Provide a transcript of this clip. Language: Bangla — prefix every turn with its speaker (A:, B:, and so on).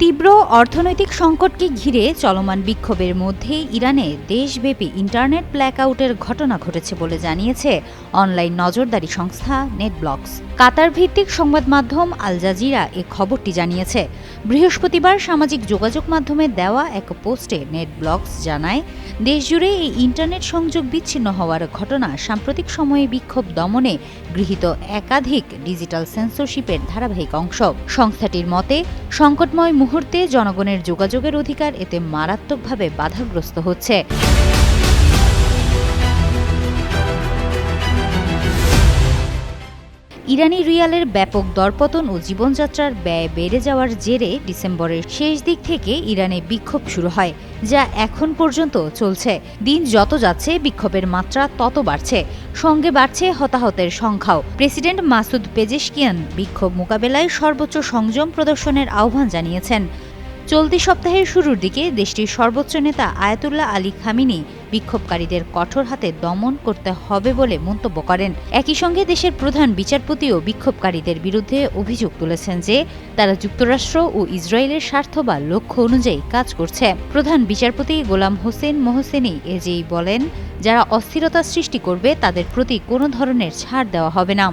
A: তীব্র অর্থনৈতিক সংকটকে ঘিরে চলমান বিক্ষোভের মধ্যে ইরানে দেশব্যাপী ইন্টারনেট ব্ল্যাকআউটের ঘটনা ঘটেছে বলে জানিয়েছে অনলাইন নজরদারি সংস্থা নেটব্লকস। কাতার ভিত্তিক সংবাদ মাধ্যম আল জাজিরা এ খবরটি জানিয়েছে। বৃহস্পতিবার সামাজিক যোগাযোগ মাধ্যমে দেওয়া এক পোস্টে নেটব্লকস জানায়, দেশজুড়ে এই ইন্টারনেট সংযোগ বিচ্ছিন্ন হওয়ার ঘটনা সাম্প্রতিক সময়ে বিক্ষোভ দমনে গৃহীত একাধিক ডিজিটাল সেন্সরশিপের ধারাবাহিক অংশ। সংস্থাটির মতে, সংকটময় মুহূর্তে জনগণের যোগাযোগের অধিকার এতে মারাত্মকভাবে বাধাগ্রস্ত হচ্ছে। ইরানি রিয়ালের ব্যাপক দরপতন ও জীবনযাত্রার ব্যয় বেড়ে যাওয়ার জেরে ডিসেম্বরের শেষ দিক থেকে ইরানে বিক্ষোভ শুরু হয়, যা এখন পর্যন্ত চলছে। দিন যত যাচ্ছে বিক্ষোভের মাত্রা তত বাড়ছে, সঙ্গে বাড়ছে হতাহতের সংখ্যাও। প্রেসিডেন্ট মাসুদ পেজেশকিয়ান বিক্ষোভ মোকাবেলায় সর্বোচ্চ সংযম প্রদর্শনের আহ্বান জানিয়েছেন। চলতি সপ্তাহের শুরুর দিকে দেশটির সর্বোচ্চ নেতা আয়াতুল্লাহ আলী খামিনি বিক্ষোভকারীদের কঠোর হাতে দমন করতে হবে বলে মন্তব্য করেন। একই সঙ্গে দেশের প্রধান বিচারপতিও বিক্ষোভকারীদের বিরুদ্ধে অভিযোগ তুলেছেন যে তারা যুক্তরাষ্ট্র ও ইসরায়েলের স্বার্থ বা লক্ষ্য অনুযায়ী কাজ করছে। প্রধান বিচারপতি গোলাম হোসেন মোহসেনি এজেই বলেন, যারা অস্থিরতা সৃষ্টি করবে তাদের প্রতি কোনো ধরনের ছাড় দেওয়া হবে না।